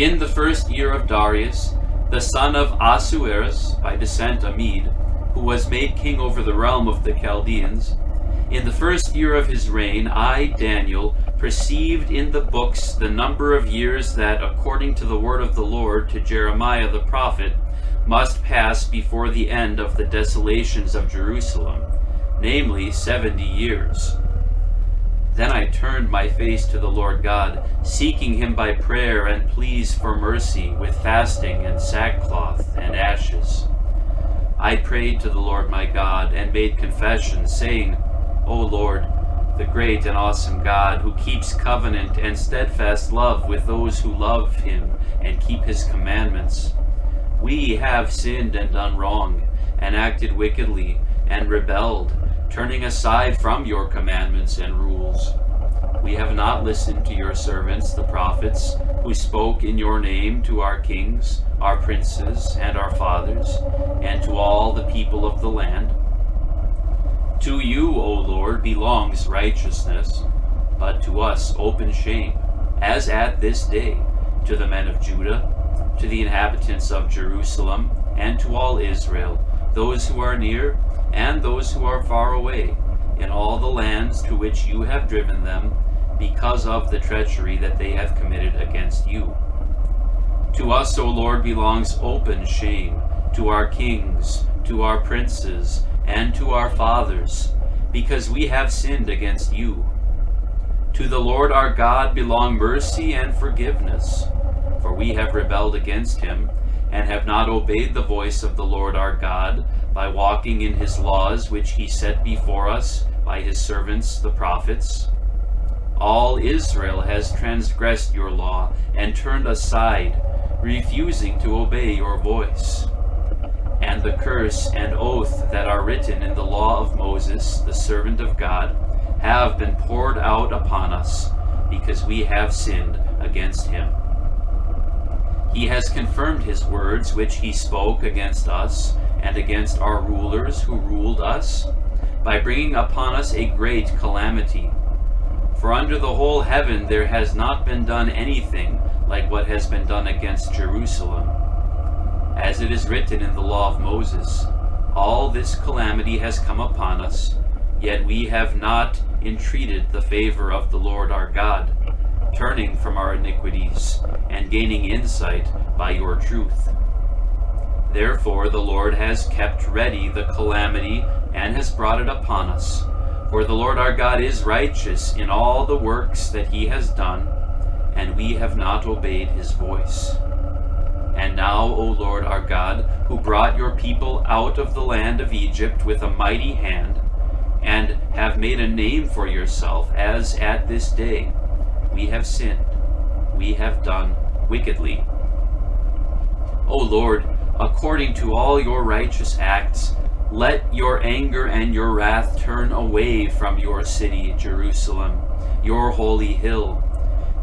In the first year of Darius, the son of Ahasuerus, by descent a Mede, who was made king over the realm of the Chaldeans, in the first year of his reign, I, Daniel, perceived in the books the number of years that, according to the word of the Lord to Jeremiah the prophet, must pass before the end of the desolations of Jerusalem, namely 70 years. Then I turned my face to the Lord God, seeking him by prayer and pleas for mercy, with fasting and sackcloth and ashes. I prayed to the Lord my God and made confession, saying, O Lord, the great and awesome God, who keeps covenant and steadfast love with those who love him and keep his commandments, we have sinned and done wrong, and acted wickedly, and rebelled, turning aside from your commandments and rules. We have not listened to your servants, the prophets, who spoke in your name to our kings, our princes, and our fathers, and to all the people of the land. To you, O Lord, belongs righteousness, but to us open shame, as at this day, to the men of Judah, to the inhabitants of Jerusalem, and to all Israel, those who are near and those who are far away, in all the lands to which you have driven them, because of the treachery that they have committed against you. To us, O Lord, belongs open shame, to our kings, to our princes, and to our fathers, because we have sinned against you. To the Lord our God belong mercy and forgiveness, for we have rebelled against him, and have not obeyed the voice of the Lord our God, by walking in his laws which he set before us by his servants the prophets. All Israel has transgressed your law, and turned aside, refusing to obey your voice. And the curse and oath that are written in the law of Moses, the servant of God, have been poured out upon us, because we have sinned against him. He has confirmed his words which he spoke against us, and against our rulers who ruled us, by bringing upon us a great calamity. For under the whole heaven there has not been done anything like what has been done against Jerusalem. As it is written in the law of Moses, all this calamity has come upon us, yet we have not entreated the favor of the Lord our God, turning from our iniquities, and gaining insight by your truth. Therefore the Lord has kept ready the calamity, and has brought it upon us. For the Lord our God is righteous in all the works that he has done, and we have not obeyed his voice. And now, O Lord our God, who brought your people out of the land of Egypt with a mighty hand, and have made a name for yourself, as at this day, we have sinned, we have done wickedly. O Lord, according to all your righteous acts, let your anger and your wrath turn away from your city, Jerusalem, your holy hill.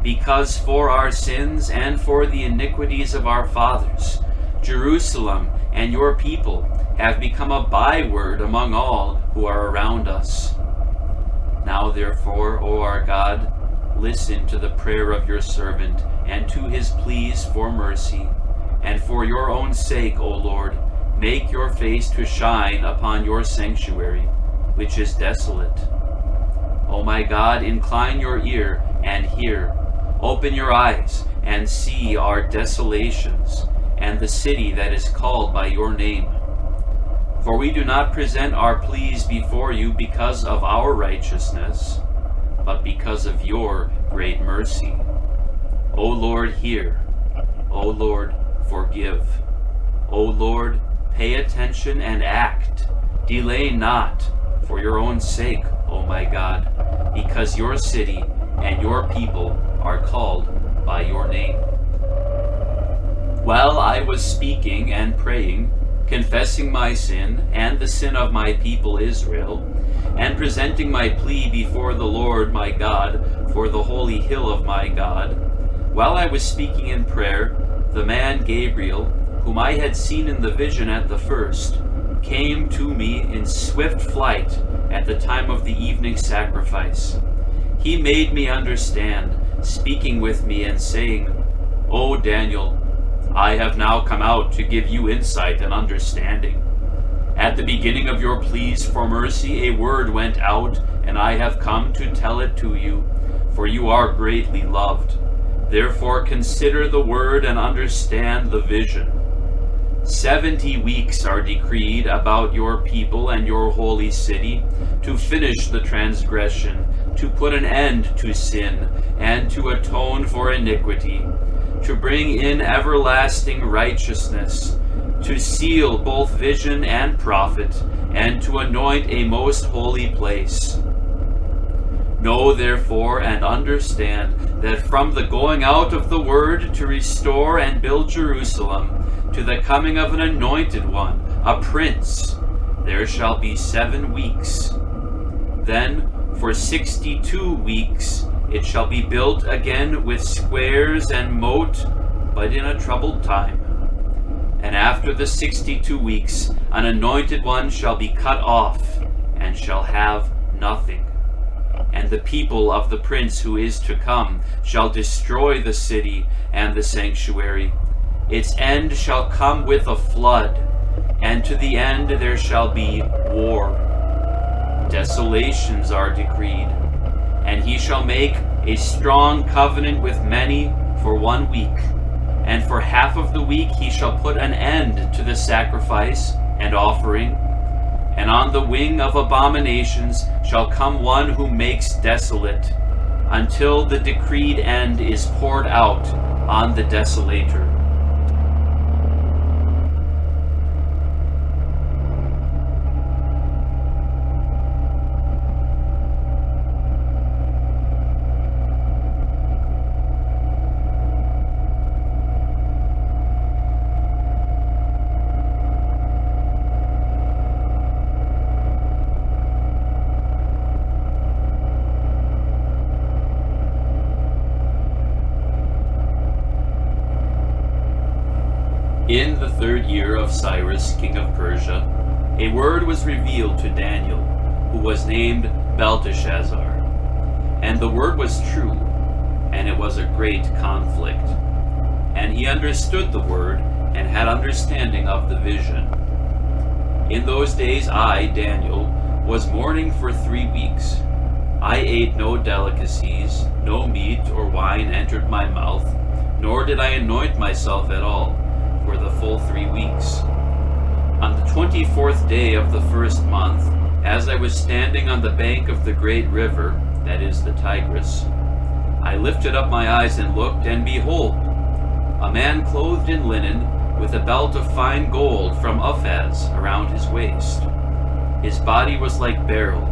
Because for our sins and for the iniquities of our fathers, Jerusalem and your people have become a byword among all who are around us. Now therefore, O our God, listen to the prayer of your servant, and to his pleas for mercy. And for your own sake, O Lord, make your face to shine upon your sanctuary, which is desolate. O my God, incline your ear and hear. Open your eyes and see our desolations, and the city that is called by your name. For we do not present our pleas before you because of our righteousness, but because of your great mercy. O Lord, hear. O Lord, forgive. O Lord, pay attention and act. Delay not, for your own sake, O my God, because your city and your people are called by your name. While I was speaking and praying, confessing my sin and the sin of my people Israel, and presenting my plea before the Lord my God for the holy hill of my God, while I was speaking in prayer, the man Gabriel, whom I had seen in the vision at the first, came to me in swift flight at the time of the evening sacrifice. He made me understand, speaking with me and saying, O Daniel, I have now come out to give you insight and understanding. At the beginning of your pleas for mercy, a word went out, and I have come to tell it to you, for you are greatly loved. Therefore consider the word and understand the vision. 70 weeks are decreed about your people and your holy city, to finish the transgression, to put an end to sin, and to atone for iniquity, to bring in everlasting righteousness, to seal both vision and prophet, and to anoint a most holy place. Know therefore and understand that from the going out of the word to restore and build Jerusalem, to the coming of an anointed one, a prince, there shall be 7 weeks. Then for 62 weeks it shall be built again with squares and moat, but in a troubled time. And after the 62 weeks an anointed one shall be cut off, and shall have nothing. And the people of the prince who is to come shall destroy the city and the sanctuary. Its end shall come with a flood, and to the end there shall be war. Desolations are decreed, and he shall make a strong covenant with many for 1 week, and for half of the week he shall put an end to the sacrifice and offering. And on the wing of abominations shall come one who makes desolate, until the decreed end is poured out on the desolator. In the 3rd year of Cyrus, king of Persia, a word was revealed to Daniel, who was named Belteshazzar. And the word was true, and it was a great conflict. And he understood the word, and had understanding of the vision. In those days I, Daniel, was mourning for 3 weeks. I ate no delicacies, no meat or wine entered my mouth, nor did I anoint myself at all, for the full 3 weeks. On the 24th day of the 1st month, as I was standing on the bank of the great river, that is the Tigris, I lifted up my eyes and looked, and behold, a man clothed in linen, with a belt of fine gold from Uphaz around his waist. His body was like beryl,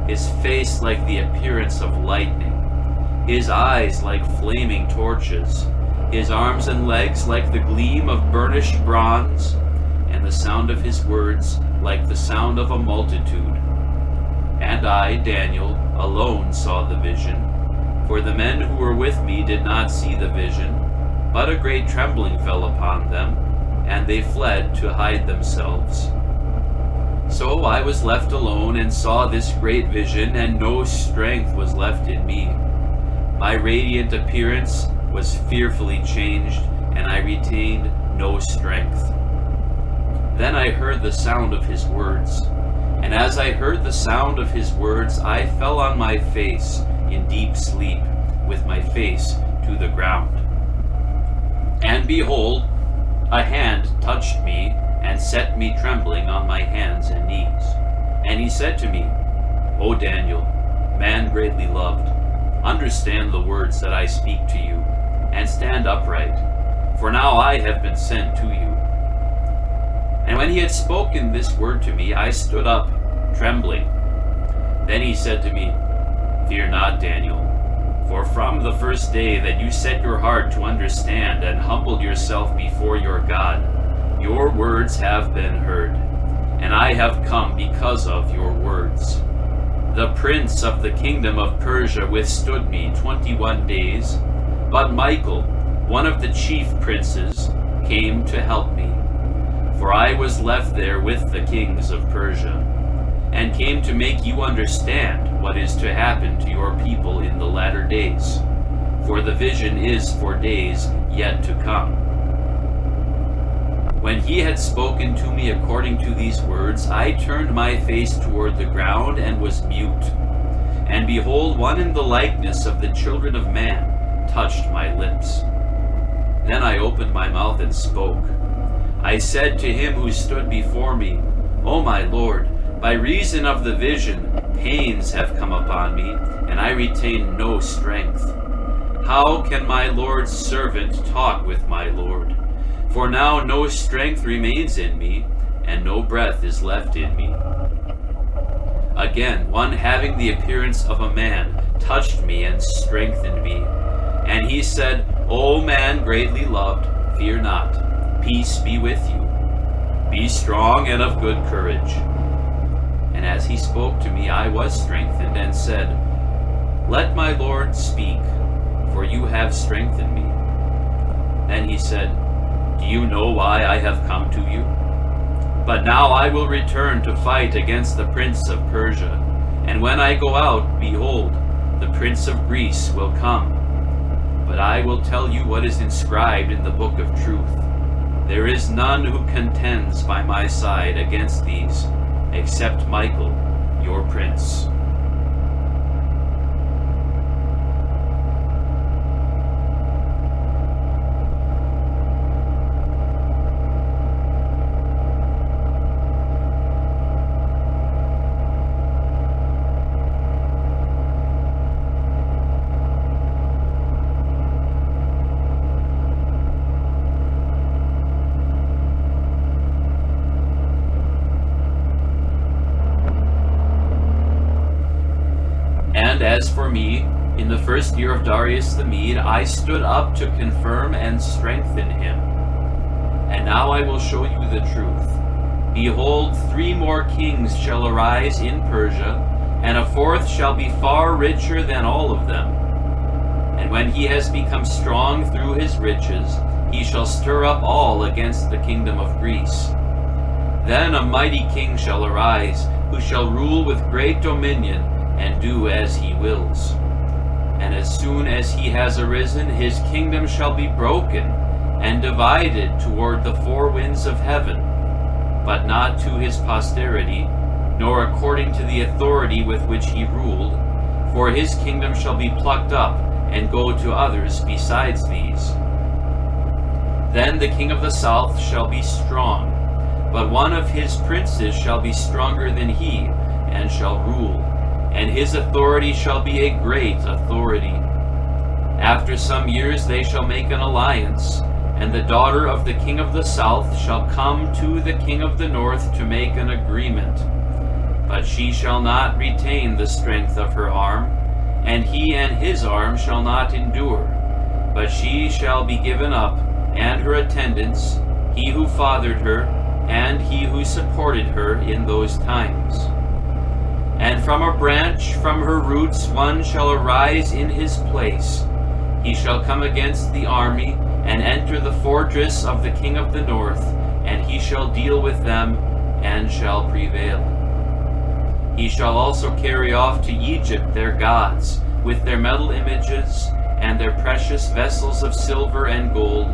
his face like the appearance of lightning, his eyes like flaming torches, his arms and legs like the gleam of burnished bronze, and the sound of his words like the sound of a multitude. And I, Daniel, alone saw the vision, for the men who were with me did not see the vision, but a great trembling fell upon them, and they fled to hide themselves. So I was left alone and saw this great vision, and no strength was left in me. My radiant appearance was fearfully changed, and I retained no strength. Then I heard the sound of his words, and as I heard the sound of his words, I fell on my face in deep sleep, with my face to the ground. And behold, a hand touched me, and set me trembling on my hands and knees. And he said to me, O Daniel, man greatly loved, understand the words that I speak to you, and stand upright, for now I have been sent to you. And when he had spoken this word to me, I stood up, trembling. Then he said to me, Fear not, Daniel, for from the first day that you set your heart to understand and humbled yourself before your God, your words have been heard, and I have come because of your words. The prince of the kingdom of Persia withstood me 21 days, but Michael, one of the chief princes, came to help me. For I was left there with the kings of Persia, and came to make you understand what is to happen to your people in the latter days. for the vision is for days yet to come. When he had spoken to me according to these words, I turned my face toward the ground and was mute. And behold, one in the likeness of the children of man touched my lips. Then I opened my mouth and spoke. I said to him who stood before me, O my Lord, by reason of the vision, pains have come upon me, and I retain no strength. How can my Lord's servant talk with my Lord? For now no strength remains in me, and no breath is left in me. Again, one having the appearance of a man touched me and strengthened me. And he said, O man greatly loved, fear not, peace be with you. Be strong and of good courage. And as he spoke to me, I was strengthened and said, Let my Lord speak, for you have strengthened me. Then he said, Do you know why I have come to you? But now I will return to fight against the prince of Persia. And when I go out, behold, the prince of Greece will come. But I will tell you what is inscribed in the book of truth. There is none who contends by my side against these, except Michael, your prince. And as for me, in the first year of Darius the Mede, I stood up to confirm and strengthen him. And now I will show you the truth. Behold, 3 more kings shall arise in Persia, and a 4th shall be far richer than all of them. And when he has become strong through his riches, he shall stir up all against the kingdom of Greece. Then a mighty king shall arise, who shall rule with great dominion, and do as he wills. And as soon as he has arisen, his kingdom shall be broken, and divided toward the 4 winds of heaven, but not to his posterity, nor according to the authority with which he ruled, for his kingdom shall be plucked up, and go to others besides these. Then the king of the south shall be strong, but one of his princes shall be stronger than he, and shall rule, and his authority shall be a great authority. After some years they shall make an alliance, and the daughter of the king of the south shall come to the king of the north to make an agreement. But she shall not retain the strength of her arm, and he and his arm shall not endure, but she shall be given up, and her attendants, he who fathered her, and he who supported her in those times. And from a branch, from her roots, one shall arise in his place. He shall come against the army, and enter the fortress of the king of the north, and he shall deal with them, and shall prevail. He shall also carry off to Egypt their gods, with their metal images, and their precious vessels of silver and gold,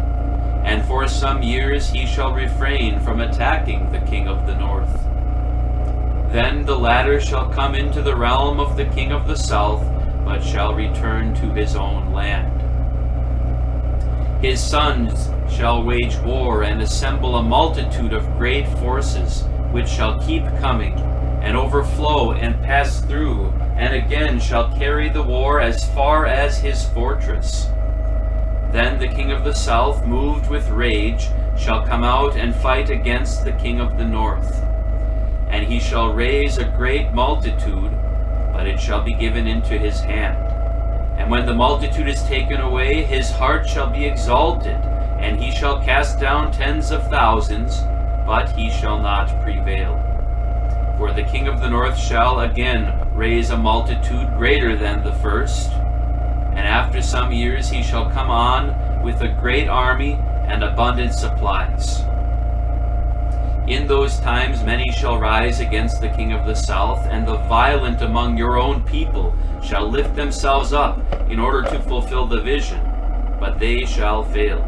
and for some years he shall refrain from attacking the king of the north. Then the latter shall come into the realm of the king of the south, but shall return to his own land. His sons shall wage war and assemble a multitude of great forces, which shall keep coming, and overflow and pass through, and again shall carry the war as far as his fortress. Then the king of the south, moved with rage, shall come out and fight against the king of the north. And he shall raise a great multitude, but it shall be given into his hand. And when the multitude is taken away, his heart shall be exalted, and he shall cast down tens of thousands, but he shall not prevail. For the king of the north shall again raise a multitude greater than the first, and after some years he shall come on with a great army and abundant supplies. In those times many shall rise against the king of the south, and the violent among your own people shall lift themselves up in order to fulfill the vision, but they shall fail.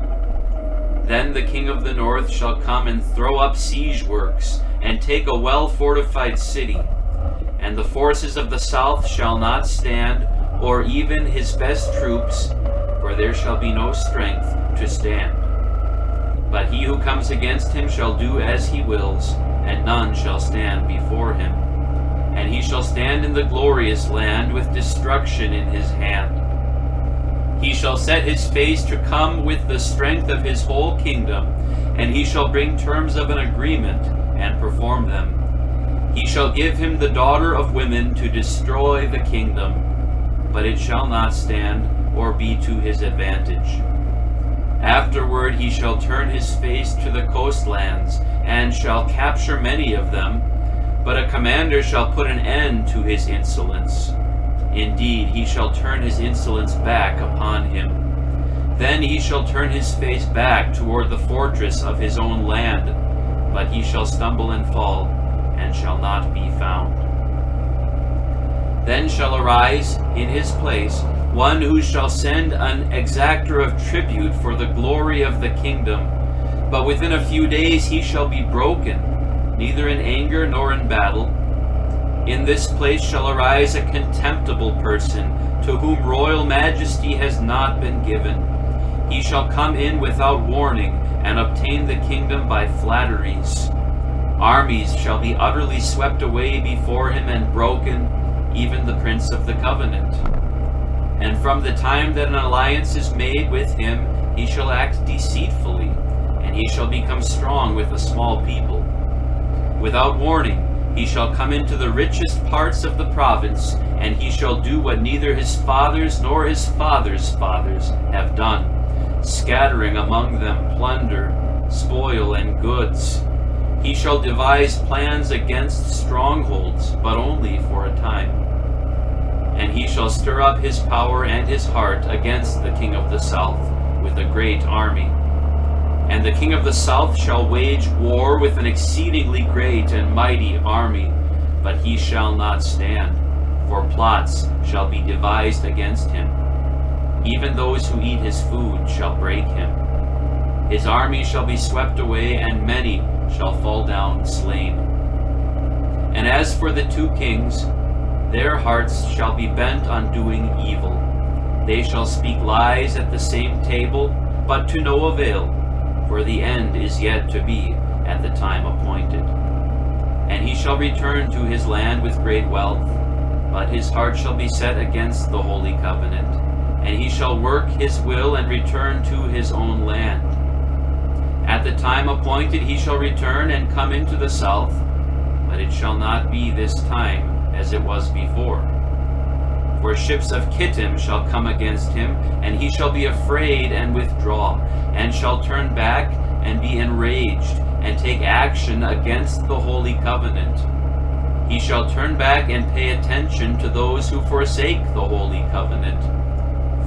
Then the king of the north shall come and throw up siege works, and take a well-fortified city. And the forces of the south shall not stand, or even his best troops, for there shall be no strength to stand. But he who comes against him shall do as he wills, and none shall stand before him. And he shall stand in the glorious land with destruction in his hand. He shall set his face to come with the strength of his whole kingdom, and he shall bring terms of an agreement and perform them. He shall give him the daughter of women to destroy the kingdom, but it shall not stand or be to his advantage. Afterward he shall turn his face to the coastlands, and shall capture many of them, but a commander shall put an end to his insolence. Indeed, he shall turn his insolence back upon him. Then he shall turn his face back toward the fortress of his own land, but he shall stumble and fall, and shall not be found. Then shall arise in his place one who shall send an exactor of tribute for the glory of the kingdom, but within a few days he shall be broken, neither in anger nor in battle. In this place shall arise a contemptible person, to whom royal majesty has not been given. He shall come in without warning, and obtain the kingdom by flatteries. Armies shall be utterly swept away before him and broken, even the prince of the covenant. And from the time that an alliance is made with him, he shall act deceitfully, and he shall become strong with a small people. Without warning, he shall come into the richest parts of the province, and he shall do what neither his fathers nor his fathers' fathers have done, scattering among them plunder, spoil, and goods. He shall devise plans against strongholds, but only for a time. And he shall stir up his power and his heart against the king of the south with a great army. And the king of the south shall wage war with an exceedingly great and mighty army, but he shall not stand, for plots shall be devised against him. Even those who eat his food shall break him. His army shall be swept away, and many shall fall down slain. And as for the two kings, their hearts shall be bent on doing evil. They shall speak lies at the same table, but to no avail, for the end is yet to be at the time appointed. And he shall return to his land with great wealth, but his heart shall be set against the holy covenant, and he shall work his will and return to his own land. At the time appointed he shall return and come into the south, but it shall not be this time as it was before. For ships of Kittim shall come against him, and he shall be afraid and withdraw, and shall turn back and be enraged, and take action against the holy covenant. He shall turn back and pay attention to those who forsake the holy covenant.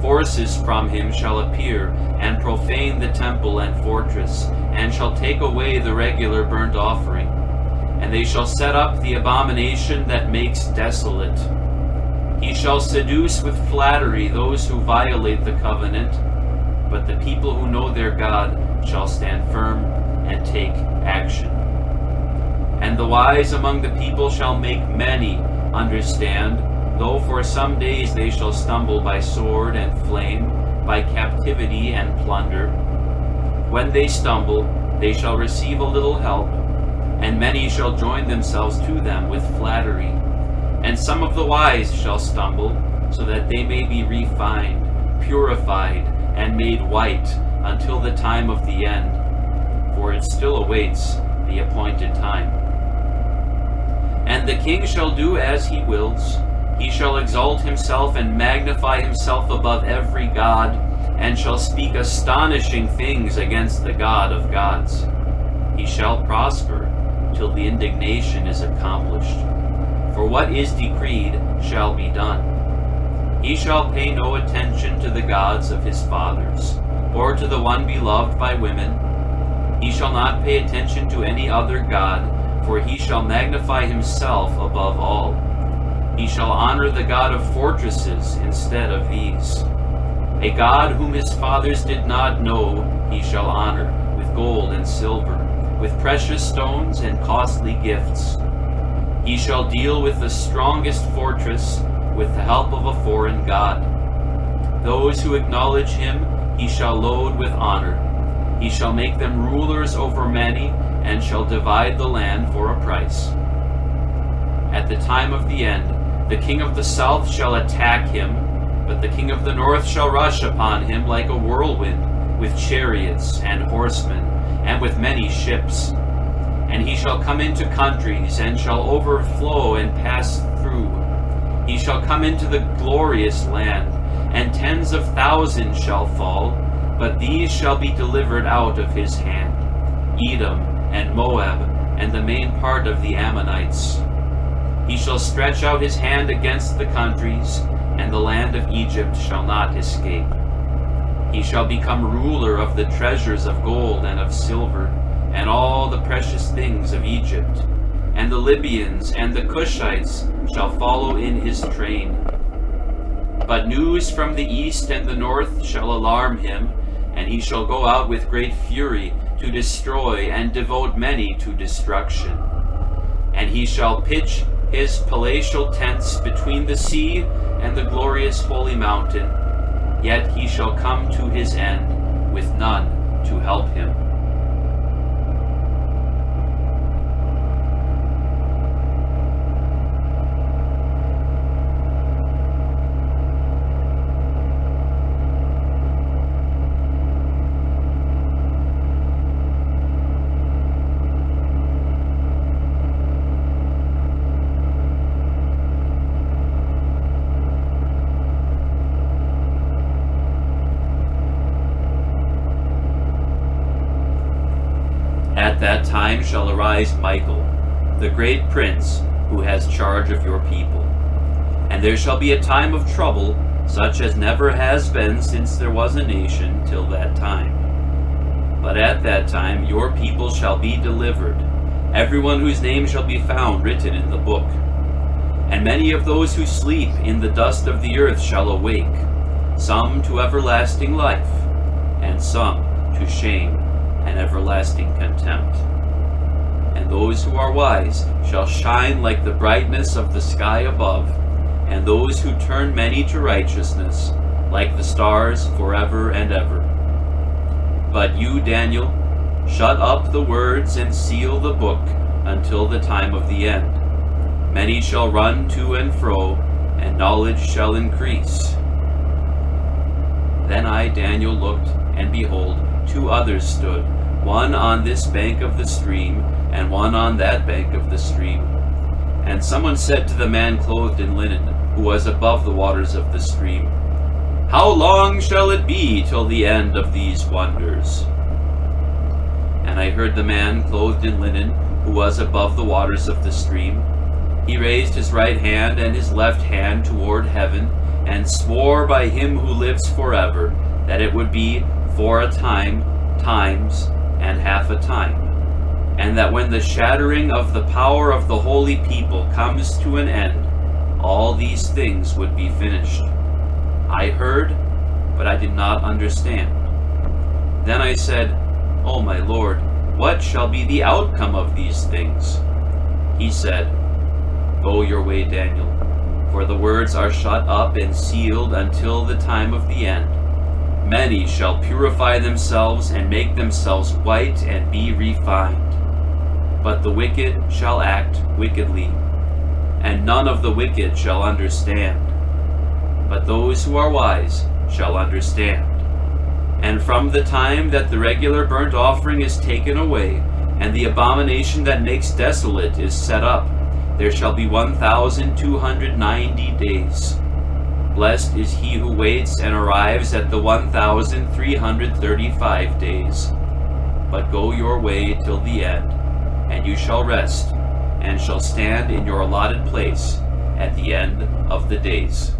Forces from him shall appear, and profane the temple and fortress, and shall take away the regular burnt offering. And they shall set up the abomination that makes desolate. He shall seduce with flattery those who violate the covenant, but the people who know their God shall stand firm and take action. And the wise among the people shall make many understand, though for some days they shall stumble by sword and flame, by captivity and plunder. When they stumble, they shall receive a little help, and many shall join themselves to them with flattery. And some of the wise shall stumble, so that they may be refined, purified, and made white until the time of the end, for it still awaits the appointed time. And the king shall do as he wills. He shall exalt himself and magnify himself above every god, and shall speak astonishing things against the God of gods. He shall prosper till the indignation is accomplished. For what is decreed shall be done. He shall pay no attention to the gods of his fathers, or to the one beloved by women. He He shall not pay attention to any other god, for he shall magnify himself above all. He shall honor the God of fortresses instead of these. A God whom his fathers did not know he shall honor with gold and silver, with precious stones and costly gifts. He shall deal with the strongest fortress with the help of a foreign god. Those who acknowledge him he shall load with honor. He shall make them rulers over many, and shall divide the land for a price. At the time of the end, the king of the south shall attack him, but the king of the north shall rush upon him like a whirlwind, with chariots and horsemen, and with many ships. And he shall come into countries, and shall overflow and pass through. He shall come into the glorious land, and tens of thousands shall fall, but these shall be delivered out of his hand, Edom and Moab, and the main part of the Ammonites. He shall stretch out his hand against the countries, and the land of Egypt shall not escape. He shall become ruler of the treasures of gold and of silver, and all the precious things of Egypt. And the Libyans and the Cushites shall follow in his train. But news from the east and the north shall alarm him, and he shall go out with great fury to destroy and devote many to destruction. And he shall pitch his palatial tents between the sea and the glorious holy mountain, yet he shall come to his end with none to help him. At that time shall arise Michael, the great prince, who has charge of your people. And there shall be a time of trouble, such as never has been since there was a nation till that time. But at that time your people shall be delivered, everyone whose name shall be found written in the book. And many of those who sleep in the dust of the earth shall awake, some to everlasting life, and some to shame and everlasting contempt. And those who are wise shall shine like the brightness of the sky above, and those who turn many to righteousness, like the stars forever and ever. But you, Daniel, shut up the words and seal the book until the time of the end. Many shall run to and fro, and knowledge shall increase. Then I, Daniel, looked, and behold, two others stood, one on this bank of the stream, and one on that bank of the stream. And someone said to the man clothed in linen, who was above the waters of the stream, How long shall it be till the end of these wonders? And I heard the man clothed in linen, who was above the waters of the stream. He raised his right hand and his left hand toward heaven, and swore by him who lives forever, that it would be for a time, times, and half a time, and that when the shattering of the power of the holy people comes to an end, all these things would be finished. I heard, but I did not understand. Then I said, O my Lord, what shall be the outcome of these things? He said, Go your way, Daniel, for the words are shut up and sealed until the time of the end. Many shall purify themselves and make themselves white and be refined. But the wicked shall act wickedly, and none of the wicked shall understand. But those who are wise shall understand. And from the time that the regular burnt offering is taken away, and the abomination that makes desolate is set up, there shall be 1,290 days. Blessed is he who waits and arrives at the 1,335 days. But go your way till the end, and you shall rest, and shall stand in your allotted place at the end of the days.